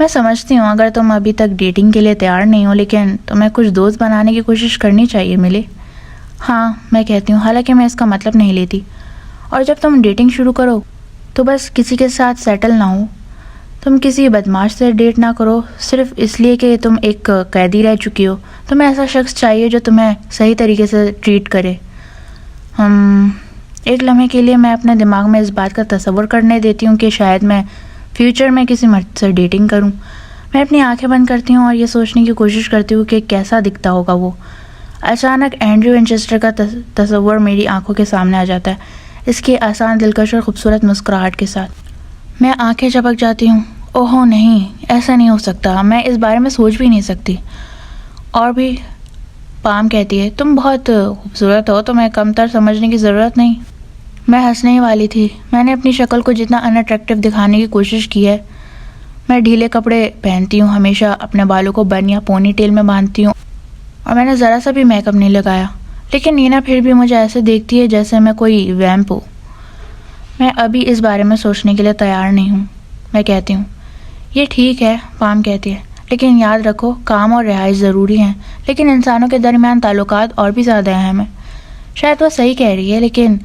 میں سمجھتی ہوں اگر تم ابھی تک ڈیٹنگ کے لیے تیار نہیں ہو، لیکن تمہیں کچھ دوست بنانے کی کوشش کرنی چاہیے ملی۔ ہاں میں کہتی ہوں، حالانکہ میں اس کا مطلب نہیں لیتی۔ اور جب تم ڈیٹنگ شروع کرو تو بس کسی کے ساتھ سیٹل نہ ہو۔ تم کسی بدماش سے ڈیٹ نہ کرو صرف اس لیے کہ تم ایک قیدی رہ چکی ہو۔ تمہیں ایسا شخص چاہیے جو تمہیں صحیح طریقے سے ٹریٹ کرے۔ ایک لمحے کے لیے میں اپنے دماغ میں اس بات کا تصور کرنے دیتی ہوں کہ شاید میں فیوچر میں کسی مرد سے ڈیٹنگ کروں۔ میں اپنی آنکھیں بند کرتی ہوں اور یہ سوچنے کی کوشش کرتی ہوں کہ کیسا دکھتا ہوگا وہ۔ اچانک اینڈریو ونچسٹر کا تصور میری آنکھوں کے سامنے آ جاتا ہے، اس کی آسان، دلکش اور خوبصورت مسکراہٹ کے ساتھ۔ میں آنکھیں چپک جاتی ہوں۔ اوہ نہیں، ایسا نہیں ہو سکتا، میں اس بارے میں سوچ بھی نہیں سکتی۔ اور بھی پام کہتی ہے، تم بہت خوبصورت ہو، تمہیں کمتر سمجھنے کی ضرورت نہیں۔ میں ہنسنے ہی والی تھی۔ میں نے اپنی شکل کو جتنا ان اٹریکٹیو دکھانے کی کوشش کی ہے۔ میں ڈھیلے کپڑے پہنتی ہوں، ہمیشہ اپنے بالوں کو بن یا پونی ٹیل میں باندھتی ہوں، اور میں نے ذرا سا بھی میک اپ نہیں لگایا، لیکن نینا پھر بھی مجھے ایسے دیکھتی ہے جیسے میں کوئی ویمپ ہوں۔ میں ابھی اس بارے میں سوچنے کے لیے تیار نہیں ہوں، میں کہتی ہوں۔ یہ ٹھیک ہے، پام کہتی ہے، لیکن یاد رکھو کام اور رہائش ضروری ہیں، لیکن انسانوں کے درمیان تعلقات اور بھی زیادہ اہم ہیں۔ شاید وہ صحیح کہہ رہی ہے، لیکن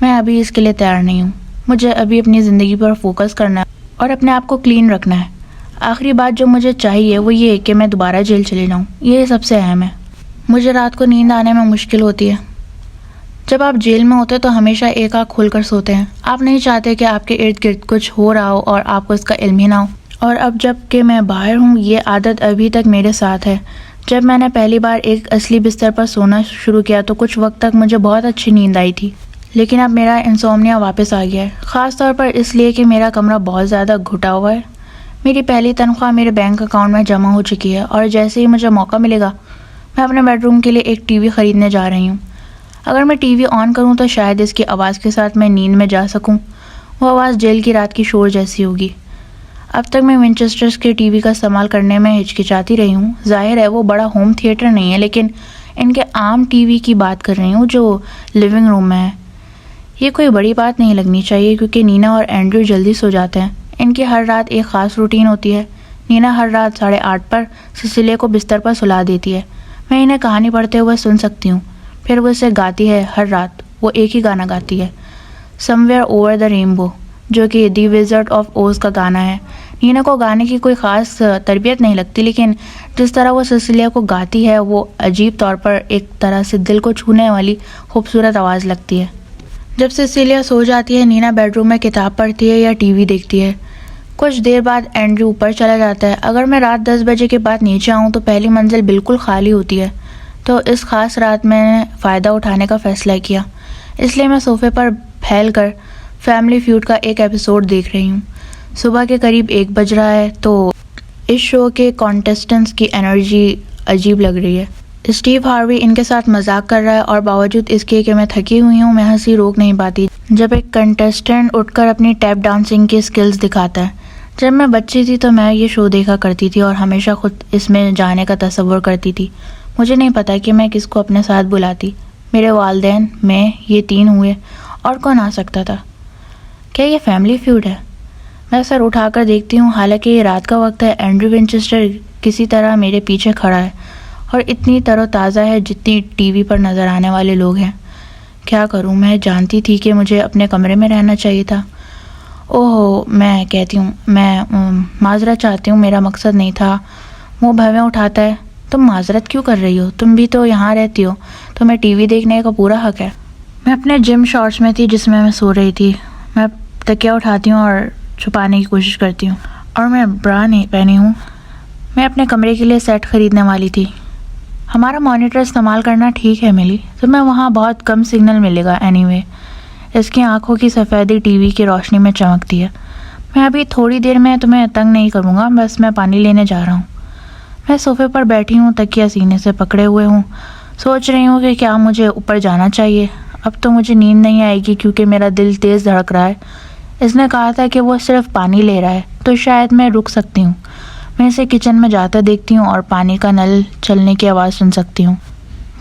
میں ابھی اس کے لیے تیار نہیں ہوں۔ مجھے ابھی اپنی زندگی پر فوکس کرنا ہے اور اپنے آپ کو کلین رکھنا ہے۔ آخری بات جو مجھے چاہیے وہ یہ کہ میں دوبارہ جیل چلی جاؤں، یہ سب سے اہم ہے۔ مجھے رات کو نیند آنے میں مشکل ہوتی ہے۔ جب آپ جیل میں ہوتے تو ہمیشہ ایک آنکھ کھول کر سوتے ہیں۔ آپ نہیں چاہتے کہ آپ کے ارد گرد کچھ ہو رہا ہو اور آپ کو اس کا علم ہی نہ ہو۔ اور اب جب کہ میں باہر ہوں، یہ عادت ابھی تک میرے ساتھ ہے۔ جب میں نے پہلی بار ایک اصلی بستر پر سونا شروع کیا تو کچھ وقت تک مجھے بہت اچھی نیند آئی تھی، لیکن اب میرا انسومنیا واپس آ گیا ہے، خاص طور پر اس لیے کہ میرا کمرہ بہت زیادہ گھٹا ہوا ہے۔ میری پہلی تنخواہ میرے بینک اکاؤنٹ میں جمع ہو چکی ہے، اور جیسے ہی مجھے موقع ملے گا میں اپنے بیڈ روم کے لیے ایک ٹی وی خریدنے جا رہی ہوں۔ اگر میں ٹی وی آن کروں تو شاید اس کی آواز کے ساتھ میں نیند میں جا سکوں۔ وہ آواز جیل کی رات کی شور جیسی ہوگی۔ اب تک میں ونچسٹرز کے ٹی وی کا استعمال کرنے میں ہچکچاتی رہی ہوں۔ ظاہر ہے وہ بڑا ہوم تھیٹر نہیں ہے، لیکن ان کے عام ٹی وی کی بات کر رہی ہوں جو لیونگ روم میں ہے۔ یہ کوئی بڑی بات نہیں لگنی چاہیے کیونکہ نینا اور اینڈریو جلدی سو جاتے ہیں۔ ان کی ہر رات ایک خاص روٹین ہوتی ہے۔ نینا ہر رات 8:30 پر سسیلیا کو بستر پر سلا دیتی ہے۔ میں انہیں کہانی پڑھتے ہوئے سن سکتی ہوں، پھر وہ اسے گاتی ہے۔ ہر رات وہ ایک ہی گانا گاتی ہے، سم ویئر اوور دا رینبو، جو کہ دی وزرڈ آف اوز کا گانا ہے۔ نینا کو گانے کی کوئی خاص تربیت نہیں لگتی، لیکن جس طرح وہ سسیلیا کو گاتی ہے وہ عجیب طور پر ایک طرح سے دل کو چھونے والی خوبصورت آواز لگتی ہے۔ جب سسیلیا سو جاتی ہے، نینا بیڈ روم میں کتاب پڑھتی ہے یا ٹی وی دیکھتی ہے۔ کچھ دیر بعد اینڈریو اوپر چلا جاتا ہے۔ اگر میں رات 10 بجے کے بعد نیچے آؤں تو پہلی منزل بالکل خالی ہوتی ہے، تو اس خاص رات میں نے فائدہ اٹھانے کا فیصلہ کیا، اس لیے میں صوفے پر پھیل کر فیملی فیوڈ کا ایک ایپیسوڈ دیکھ رہی ہوں۔ صبح کے قریب 1 بج رہا ہے، تو اس شو کے کانٹیسٹنٹس کی انرجی عجیب لگ رہی ہے۔ اسٹیو ہاروی ان کے ساتھ مذاق کر رہا ہے، اور باوجود اس کے کہ میں تھکی ہوئی ہوں میں ہنسی روک نہیں پاتی جب ایک کنٹیسٹنٹ اٹھ کر اپنی ٹیپ ڈانسنگ کی سکلز دکھاتا ہے۔ جب میں بچی تھی تو میں یہ شو دیکھا کرتی تھی اور ہمیشہ خود اس میں جانے کا تصور کرتی تھی۔ مجھے نہیں پتا کہ میں کس کو اپنے ساتھ بلاتی۔ میرے والدین، میں، یہ 3 ہوئے، اور کون آ سکتا تھا؟ کیا یہ فیملی فیوڈ ہے؟ میں سر اٹھا کر دیکھتی ہوں، حالانکہ یہ رات کا وقت ہے۔ اینڈریو ونچسٹر کسی طرح میرے پیچھے کھڑا ہے اور اتنی تر و تازہ ہے جتنی ٹی وی پر نظر آنے والے لوگ ہیں۔ کیا کروں؟ میں جانتی تھی کہ مجھے اپنے کمرے میں رہنا چاہیے تھا۔ اوہ، میں کہتی ہوں، میں معذرت چاہتی ہوں، میرا مقصد نہیں تھا۔ وہ بھویں اٹھاتا ہے۔ تم معذرت کیوں کر رہی ہو؟ تم بھی تو یہاں رہتی ہو، تمہیں ٹی وی دیکھنے کا پورا حق ہے۔ میں اپنے جم شارٹس میں تھی جس میں سو رہی تھی۔ میں تکیا اٹھاتی ہوں اور چھپانے کی کوشش کرتی ہوں، اور میں برا نہیں پہنی ہوں۔ میں اپنے کمرے کے لیے سیٹ خریدنے والی تھی۔ ہمارا مانیٹر استعمال کرنا ٹھیک ہے ملی، تمہیں وہاں بہت کم سگنل ملے گا اینی وے۔ اس کی آنکھوں کی سفیدی ٹی وی کی روشنی میں چمکتی ہے۔ میں ابھی تھوڑی دیر میں تمہیں تنگ نہیں کروں گا، بس میں پانی لینے جا رہا ہوں۔ میں صوفے پر بیٹھی ہوں، تکیا سینے سے پکڑے ہوئے ہوں، سوچ رہی ہوں کہ کیا مجھے اوپر جانا چاہیے۔ اب تو مجھے نیند نہیں آئے گی کیونکہ میرا دل تیز دھڑک رہا ہے۔ اس نے کہا تھا کہ وہ صرف پانی لے رہا ہے، تو شاید میں رک سکتی ہوں۔ میں اسے کچن میں جاتا دیکھتی ہوں اور پانی کا نل چلنے کی آواز سن سکتی ہوں۔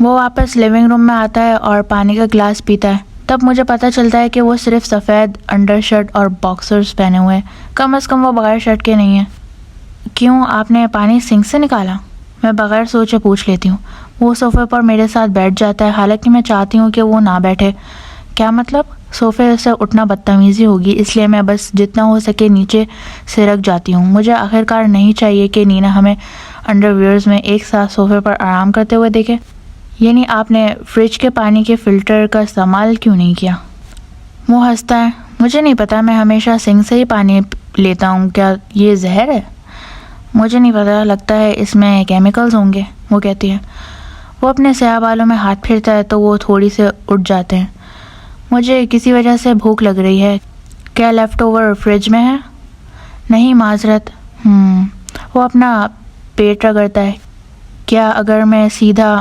وہ واپس لیونگ روم میں آتا ہے اور پانی کا گلاس پیتا ہے۔ تب مجھے پتہ چلتا ہے کہ وہ صرف سفید انڈر شرٹ اور باکسرز پہنے ہوئے ہیں۔ کم از کم وہ بغیر شرٹ کے نہیں ہے۔ کیوں آپ نے پانی سنک سے نکالا؟ میں بغیر سوچے پوچھ لیتی ہوں۔ وہ صوفے پر میرے ساتھ بیٹھ جاتا ہے، حالانکہ میں چاہتی ہوں کہ وہ نہ بیٹھے۔ کیا مطلب؟ صوفے سے اٹھنا بدتمیزی ہوگی، اس لیے میں بس جتنا ہو سکے نیچے سے رکھ جاتی ہوں۔ مجھے آخرکار نہیں چاہیے کہ نینا ہمیں انڈر ویئرز میں ایک ساتھ صوفے پر آرام کرتے ہوئے دیکھے۔ یعنی آپ نے فریج کے پانی کے فلٹر کا استعمال کیوں نہیں کیا؟ وہ ہنستا ہے۔ مجھے نہیں پتا، میں ہمیشہ سنک سے ہی پانی لیتا ہوں۔ کیا یہ زہر ہے؟ مجھے نہیں پتا، لگتا ہے اس میں کیمیکلز ہوں گے، وہ کہتی ہے۔ وہ اپنے سیاہ بالوں میں ہاتھ پھرتا ہے تو وہ تھوڑی سے اٹھ جاتے ہیں۔ مجھے کسی وجہ سے بھوک لگ رہی ہے۔ کیا لیفٹ اوور فریج میں ہے؟ نہیں معذرت۔ وہ اپنا پیٹ رگڑتا ہے۔ کیا اگر میں سیدھا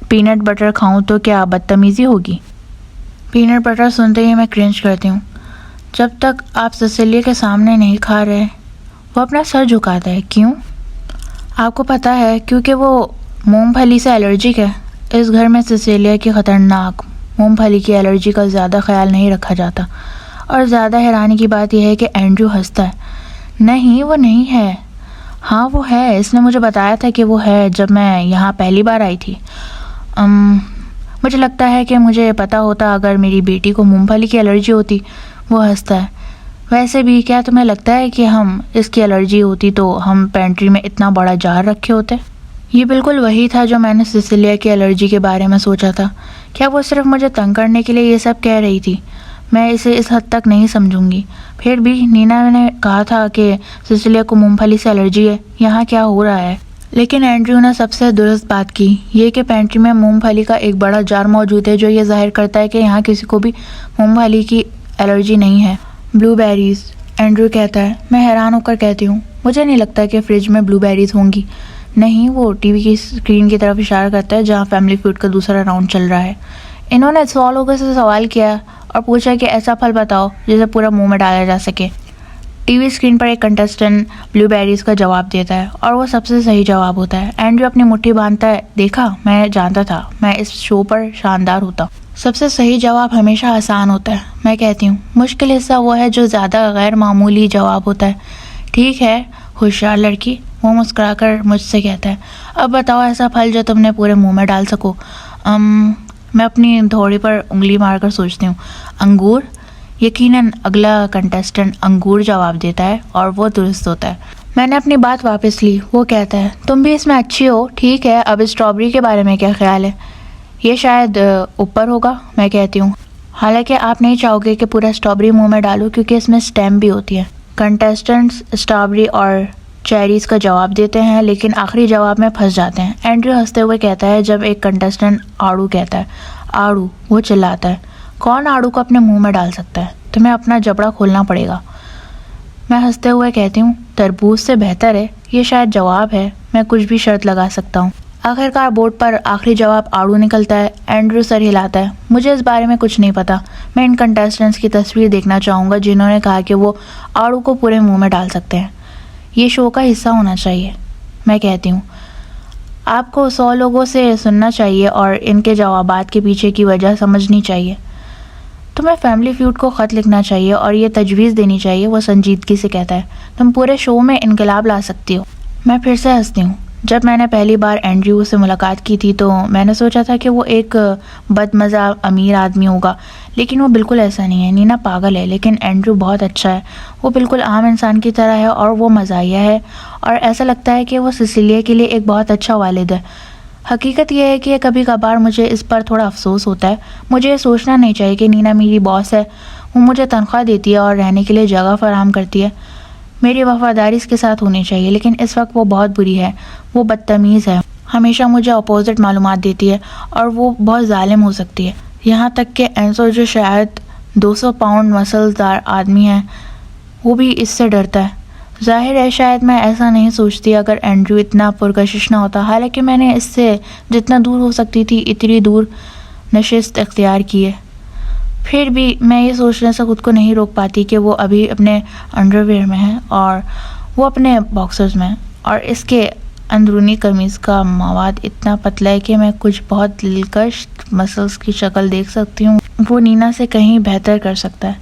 پینٹ بٹر کھاؤں تو کیا بدتمیزی ہوگی؟ پینٹ بٹر سنتے ہی میں کرنچ کرتی ہوں۔ جب تک آپ سسیلیا کے سامنے نہیں کھا رہے۔ وہ اپنا سر جھکاتا ہے۔ کیوں؟ آپ کو پتہ ہے، کیونکہ وہ مونگ پھلی سے الرجک ہے۔ اس گھر میں سسیلیا کی خطرناک مونگ پھلی کی الرجی کا زیادہ خیال نہیں رکھا جاتا۔ اور زیادہ حیرانی کی بات یہ ہے کہ اینڈریو ہنستا ہے۔ نہیں وہ نہیں ہے۔ ہاں وہ ہے، اس نے مجھے بتایا تھا کہ وہ ہے جب میں یہاں پہلی بار آئی تھی۔ مجھے لگتا ہے کہ مجھے پتا ہوتا اگر میری بیٹی کو مونگ پھلی کی الرجی ہوتی۔ وہ ہنستا ہے۔ ویسے بھی کیا تمہیں لگتا ہے کہ ہم اس کی الرجی ہوتی تو ہم پینٹری میں اتنا بڑا جار رکھے ہوتے؟ یہ بالکل وہی تھا جو میں نے سسیلیا کی الرجی کے بارے میں سوچا تھا۔ کیا وہ صرف مجھے تنگ کرنے کے لیے یہ سب کہہ رہی تھی؟ میں اسے اس حد تک نہیں سمجھوں گی۔ پھر بھی نینا نے کہا تھا کہ سسیلیا کو مونگ پھلی سے الرجی ہے۔ یہاں کیا ہو رہا ہے؟ لیکن اینڈریو نے سب سے درست بات کی، یہ کہ پینٹری میں مونگ پھلی کا ایک بڑا جار موجود ہے جو یہ ظاہر کرتا ہے کہ یہاں کسی کو بھی مونگ پھلی کی الرجی نہیں ہے۔ بلو بیریز، اینڈریو کہتا ہے۔ میں حیران ہو کر کہتی ہوں، مجھے نہیں لگتا کہ فریج میں بلو بیریز ہوں گی۔ نہیں، وہ ٹی وی کی اسکرین کی طرف اشارہ کرتا ہے جہاں فیملی فیوڈ کا دوسرا راؤنڈ چل رہا ہے۔ انہوں نے 100 لوگوں سے سوال کیا اور پوچھا کہ ایسا پھل بتاؤ جسے پورا منہ میں ڈالا جا سکے۔ ٹی وی اسکرین پر ایک کنٹسٹنٹ بلو بیریز کا جواب دیتا ہے اور وہ سب سے صحیح جواب ہوتا ہے۔ اینڈریو اپنی مٹھی باندھتا ہے۔ دیکھا، میں جانتا تھا میں اس شو پر شاندار ہوتا۔ سب سے صحیح جواب ہمیشہ آسان ہوتا ہے، میں کہتی ہوں۔ مشکل حصہ وہ ہے جو زیادہ غیر معمولی جواب ہوتا ہے۔ ٹھیک ہے ہوشیار لڑکی، وہ مسکرا کر مجھ سے کہتا ہے۔ اب بتاؤ ایسا پھل جو تم نے پورے منہ میں ڈال سکو۔ میں اپنی دھوڑی پر انگلی مار کر سوچتی ہوں۔ انگور؟ یقیناً اگلا کنٹسٹنٹ انگور جواب دیتا ہے اور وہ درست ہوتا ہے۔ میں نے اپنی بات واپس لی۔ وہ کہتا ہے، تم بھی اس میں اچھی ہو۔ ٹھیک ہے، اب اسٹرابری کے بارے میں کیا خیال ہے؟ یہ شاید اوپر ہوگا، میں کہتی ہوں۔ حالانکہ آپ نہیں چاہو گے کہ پورا اسٹرابری منہ میں ڈالو کیونکہ اس میں اسٹیم بھی ہوتی ہے۔ کنٹسٹنٹس اسٹرابری اور چیریز کا جواب دیتے ہیں لیکن آخری جواب میں پھنس جاتے ہیں۔ اینڈریو ہنستے ہوئے کہتا ہے جب ایک کنٹسٹنٹ آڑو کہتا ہے۔ آڑو؟ وہ چلاتا ہے۔ کون آڑو کو اپنے منہ میں ڈال سکتا ہے؟ تمہیں اپنا جبڑا کھولنا پڑے گا۔ میں ہنستے ہوئے کہتی ہوں، تربوز سے بہتر ہے۔ یہ شاید جواب ہے، میں کچھ بھی شرط لگا سکتا ہوں۔ آخرکار بورڈ پر آخری جواب آڑو نکلتا ہے۔ اینڈریو سر ہلاتا ہے۔ مجھے اس بارے میں کچھ نہیں پتا۔ میں ان کنٹسٹنٹس کی تصویر دیکھنا چاہوں گا جنہوں نے کہا کہ وہ آڑو کو پورے منہ میں ڈال سکتے ہیں۔ یہ شو کا حصہ ہونا چاہیے، میں کہتی ہوں۔ آپ کو 100 لوگوں سے سننا چاہیے اور ان کے جوابات کے پیچھے کی وجہ سمجھنی چاہیے۔ تمہیں فیملی فیوڈ کو خط لکھنا چاہیے اور یہ تجویز دینی چاہیے، وہ سنجیدگی سے کہتا ہے۔ تم پورے شو میں انقلاب لا سکتی ہو۔ میں پھر سے ہنستی ہوں۔ جب میں نے پہلی بار اینڈریو سے ملاقات کی تھی تو میں نے سوچا تھا کہ وہ ایک بد مزہ امیر آدمی ہوگا، لیکن وہ بالکل ایسا نہیں ہے۔ نینا پاگل ہے لیکن اینڈریو بہت اچھا ہے۔ وہ بالکل عام انسان کی طرح ہے اور وہ مزاحیہ ہے اور ایسا لگتا ہے کہ وہ سسیلیا کے لیے ایک بہت اچھا والد ہے۔ حقیقت یہ ہے کہ کبھی کبھار مجھے اس پر تھوڑا افسوس ہوتا ہے۔ مجھے یہ سوچنا نہیں چاہیے کہ نینا میری باس ہے۔ وہ مجھے تنخواہ دیتی ہے اور رہنے کے لیے جگہ فراہم کرتی ہے۔ میری وفاداری اس کے ساتھ ہونی چاہیے، لیکن اس وقت وہ بہت بری ہے۔ وہ بدتمیز ہے، ہمیشہ مجھے اپوزٹ معلومات دیتی ہے اور وہ بہت ظالم ہو سکتی ہے۔ یہاں تک کہ اینسو جو شاید 200 پاؤنڈ مسل دار آدمی ہے، وہ بھی اس سے ڈرتا ہے۔ ظاہر ہے شاید میں ایسا نہیں سوچتی اگر اینڈریو اتنا پرکشش نہ ہوتا، حالانکہ میں نے اس سے جتنا دور ہو سکتی تھی اتنی دور نشست اختیار کی ہے۔ پھر بھی میں یہ سوچنے سے خود کو نہیں روک پاتی کہ وہ ابھی اپنے انڈر ویئر میں ہے اور وہ اپنے باکسرز میں، اور اس کے اندرونی قمیض کا مواد اتنا پتلا ہے کہ میں کچھ بہت دلکش مسلز کی شکل دیکھ سکتی ہوں۔ وہ نینا سے کہیں بہتر کر سکتا ہے۔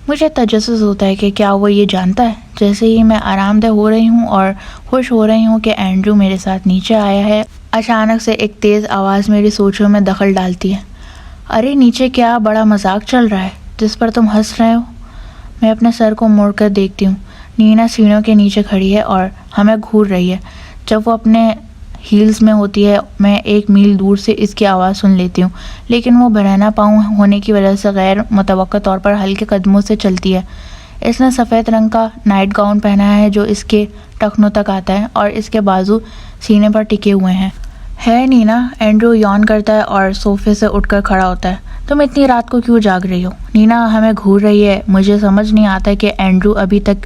مجھے تجسس ہوتا ہے کہ کیا وہ یہ جانتا ہے. جیسے ہی میں آرام دہ ہو رہی ہوں اور خوش ہو رہی ہوں کہ اینڈریو میرے ساتھ نیچے آیا ہے، اچانک سے ایک تیز آواز میری سوچوں میں دخل ڈالتی ہے. ارے نیچے کیا بڑا مذاق چل رہا ہے جس پر تم ہنس رہے ہو؟ میں اپنے سر کو موڑ کر دیکھتی ہوں. نینا سیڑھیوں کے نیچے کھڑی ہے اور ہمیں گھور رہی ہے. جب وہ اپنے ہیلز میں ہوتی ہے میں 1 میل دور سے اس کی آواز سن لیتی ہوں، لیکن وہ برہنہ پاؤں ہونے کی وجہ سے غیر متوقع طور پر ہلکے قدموں سے چلتی ہے. اس نے سفید رنگ کا نائٹ گاؤن پہنا ہے جو اس کے ٹخنوں تک آتا ہے اور اس کے بازو سینے پر ٹکے ہوئے ہیں. ہے نینا؟ اینڈریو یون کرتا ہے اور صوفے سے اٹھ کر کھڑا ہوتا ہے. تم اتنی رات کو کیوں جاگ رہی ہو؟ نینا ہمیں گھور رہی ہے. مجھے سمجھ نہیں آتا کہ اینڈریو ابھی تک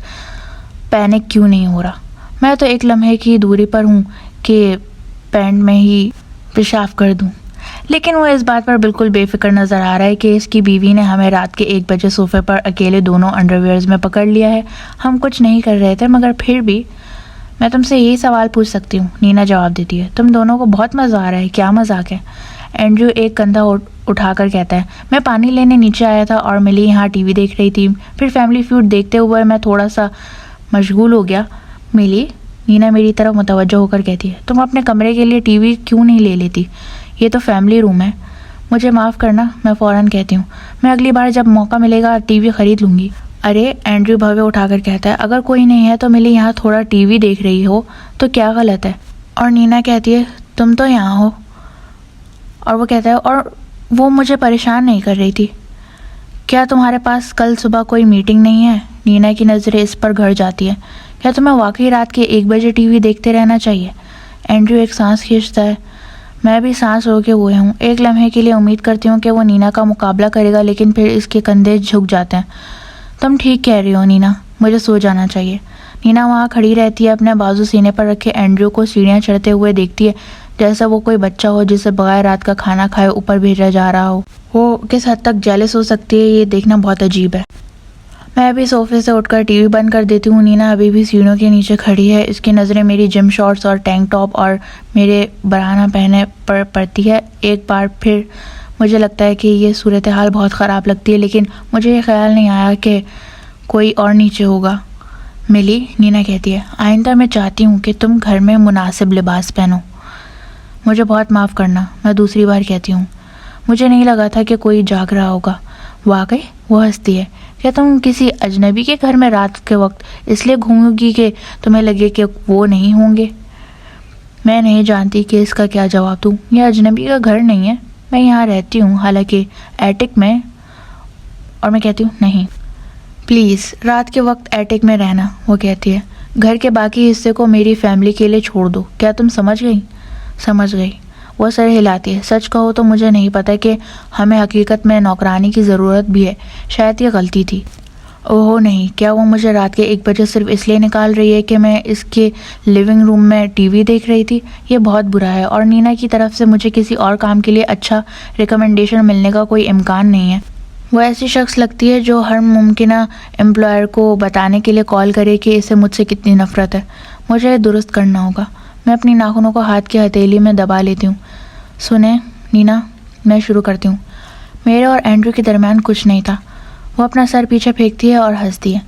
پینک کیوں نہیں ہو رہا. میں تو 1 لمحے کی دوری پر ہوں کہ پینٹ میں ہی پیشاب کر دوں، لیکن وہ اس بات پر بالکل بے فکر نظر آ رہا ہے کہ اس کی بیوی نے ہمیں رات کے 1 بجے صوفے پر اکیلے دونوں انڈرویئرز میں پکڑ لیا ہے. ہم کچھ نہیں کر رہے تھے، مگر پھر بھی میں تم سے یہی سوال پوچھ سکتی ہوں. نینا جواب دیتی ہے. تم دونوں کو بہت مزہ آ رہا ہے. کیا مذاق ہے؟ اینڈریو ایک کندھا اٹھا کر کہتا ہے. میں پانی لینے نیچے آیا تھا اور ملی یہاں ٹی وی دیکھ رہی تھی. پھر فیملی فیوڈ دیکھتے ہوئے میں تھوڑا سا مشغول ہو گیا. ملی، نینا میری طرف متوجہ ہو کر کہتی ہے، تم اپنے کمرے کے لیے ٹی وی کیوں نہیں لے لیتی؟ یہ تو فیملی روم ہے. مجھے معاف کرنا، میں فوراً کہتی ہوں. میں اگلی بار جب موقع ملے گا ٹی وی خرید لوں گی. ارے، اینڈریو بھوے اٹھا کر کہتا ہے، اگر کوئی نہیں ہے تو ملی یہاں تھوڑا ٹی وی دیکھ رہی ہو تو کیا غلط ہے؟ اور نینا کہتی ہے، تم تو یہاں ہو. اور وہ کہتا ہے، اور وہ مجھے پریشان نہیں کر رہی تھی. کیا تمہارے پاس کل صبح کوئی میٹنگ نہیں ہے؟ نینا کی نظریں اس پر گھر جاتی ہے. کیا تمہیں واقعی رات کے 1 بجے ٹی وی دیکھتے رہنا چاہیے؟ اینڈریو ایک سانس کھینچتا ہے. میں بھی سانس روکے ہوئے ہوں. 1 لمحے کے لیے امید کرتی ہوں کہ وہ نینا کا مقابلہ کرے گا، لیکن پھر اس کے کندھے جھک جاتے ہیں. تم ٹھیک کہہ رہی ہو نینا، مجھے سو جانا چاہیے. نینا وہاں کھڑی رہتی ہے، اپنے بازو سینے پر رکھے اینڈریو کو سیڑھیاں چڑھتے ہوئے دیکھتی ہے، جیسا وہ کوئی بچہ ہو جسے بغیر رات کا کھانا کھائے اوپر بھیجا جا رہا ہو. وہ کس حد تک جیلس ہو سکتی ہے یہ دیکھنا بہت عجیب ہے. میں ابھی صوفے سے اٹھ کر ٹی وی بند کر دیتی ہوں. نینا ابھی بھی سیڑھیوں کے نیچے کھڑی ہے. اس کی نظریں میری جم شارٹس اور ٹینک ٹاپ اور میرے برہنہ پہنے پر پڑتی ہے. ایک بار پھر مجھے لگتا ہے کہ یہ صورتحال بہت خراب لگتی ہے، لیکن مجھے یہ خیال نہیں آیا کہ کوئی اور نیچے ہوگا. ملی، نینا کہتی ہے، آئندہ میں چاہتی ہوں کہ تم گھر میں مناسب لباس پہنو. مجھے بہت معاف کرنا، میں دوسری بار کہتی ہوں. مجھے نہیں لگا تھا کہ کوئی جاگ رہا ہوگا. واقعی؟ وہ ہنستی ہے. کیا تم کسی اجنبی کے گھر میں رات کے وقت اس لیے گھومو گی کہ تمہیں لگے کہ وہ نہیں ہوں گے؟ میں نہیں جانتی کہ اس کا کیا جواب دوں. یہ اجنبی کا گھر نہیں ہے، میں یہاں رہتی ہوں، حالانکہ ایٹک میں. اور میں کہتی ہوں، نہیں پلیز رات کے وقت ایٹک میں رہنا. وہ کہتی ہے، گھر کے باقی حصے کو میری فیملی کے لیے چھوڑ دو. کیا تم سمجھ گئی؟ سمجھ گئی. وہ سر ہلاتی ہے. سچ کہو تو مجھے نہیں پتا کہ ہمیں حقیقت میں نوکرانی کی ضرورت بھی ہے. شاید یہ غلطی تھی. اوہو نہیں، کیا وہ مجھے رات کے 1 بجے صرف اس لیے نکال رہی ہے کہ میں اس کے لیونگ روم میں ٹی وی دیکھ رہی تھی؟ یہ بہت برا ہے، اور نینا کی طرف سے مجھے کسی اور کام کے لیے اچھا ریکمنڈیشن ملنے کا کوئی امکان نہیں ہے. وہ ایسی شخص لگتی ہے جو ہر ممکنہ امپلائر کو بتانے کے لیے کال کرے کہ اسے مجھ سے کتنی نفرت ہے. مجھے درست کرنا ہوگا. میں اپنی ناخنوں کو ہاتھ کی ہتھیلی میں دبا لیتی ہوں. سنیں نینا، میں شروع کرتی ہوں. میرے اور اینڈریو کے درمیان کچھ نہیں تھا. وہ اپنا سر پیچھے پھینکتی ہے اور ہنستی ہے.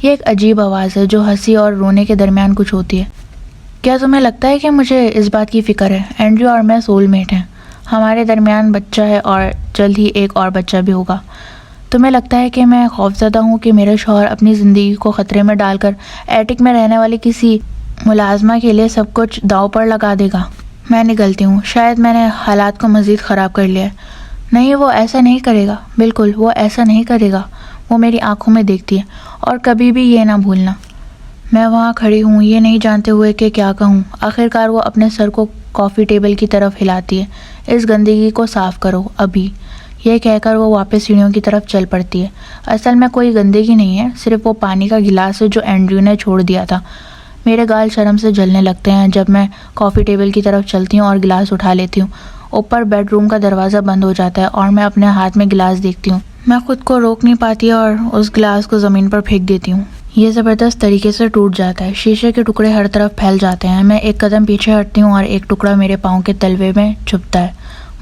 یہ ایک عجیب آواز ہے جو ہنسی اور رونے کے درمیان کچھ ہوتی ہے. کیا تمہیں لگتا ہے کہ مجھے اس بات کی فکر ہے؟ اینڈریو اور میں سول میٹ ہیں. ہمارے درمیان بچہ ہے اور جلد ہی ایک اور بچہ بھی ہوگا. تمہیں لگتا ہے کہ میں خوفزدہ ہوں کہ میرا شوہر اپنی زندگی کو خطرے میں ڈال کر ایٹک میں رہنے والی کسی ملازمہ کے لیے سب کچھ داؤ پر لگا دے گا؟ میں نگلتی ہوں. شاید میں نے حالات کو مزید خراب کر لیا ہے. نہیں، وہ ایسا نہیں کرے گا. بالکل وہ ایسا نہیں کرے گا. وہ میری آنکھوں میں دیکھتی ہے. اور کبھی بھی یہ نہ بھولنا. میں وہاں کھڑی ہوں، یہ نہیں جانتے ہوئے کہ کیا کہوں. آخرکار وہ اپنے سر کو کافی ٹیبل کی طرف ہلاتی ہے. اس گندگی کو صاف کرو ابھی، یہ کہہ کر وہ واپس سیڑھیوں کی طرف چل پڑتی ہے. اصل میں کوئی گندگی نہیں ہے، صرف وہ پانی کا گلاس ہے جو اینڈریو نے چھوڑ دیا تھا. میرے گال شرم سے جلنے لگتے ہیں جب میں کافی ٹیبل کی طرف چلتی ہوں اور گلاس اٹھا لیتی ہوں. اوپر بیڈ روم کا دروازہ بند ہو جاتا ہے اور میں اپنے ہاتھ میں گلاس دیکھتی ہوں. میں خود کو روک نہیں پاتی اور اس گلاس کو زمین پر پھینک دیتی ہوں. یہ زبردست طریقے سے ٹوٹ جاتا ہے. شیشے کے ٹکڑے ہر طرف پھیل جاتے ہیں. میں ایک قدم پیچھے ہٹتی ہوں اور ایک ٹکڑا میرے پاؤں کے تلوے میں چھپتا ہے.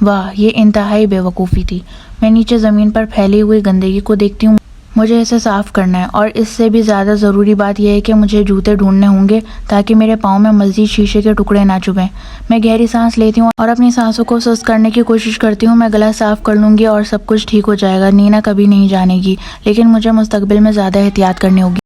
واہ، یہ انتہائی بے وقوفی تھی. میں نیچے زمین پر پھیلی ہوئی گندگی کو دیکھتی ہوں. مجھے اسے صاف کرنا ہے، اور اس سے بھی زیادہ ضروری بات یہ ہے کہ مجھے جوتے ڈھونڈنے ہوں گے تاکہ میرے پاؤں میں مزید شیشے کے ٹکڑے نہ چبھیں۔ میں گہری سانس لیتی ہوں اور اپنی سانسوں کو سست کرنے کی کوشش کرتی ہوں۔ میں گلا صاف کر لوں گی اور سب کچھ ٹھیک ہو جائے گا۔ نینا کبھی نہیں جانے گی، لیکن مجھے مستقبل میں زیادہ احتیاط کرنی ہوگی۔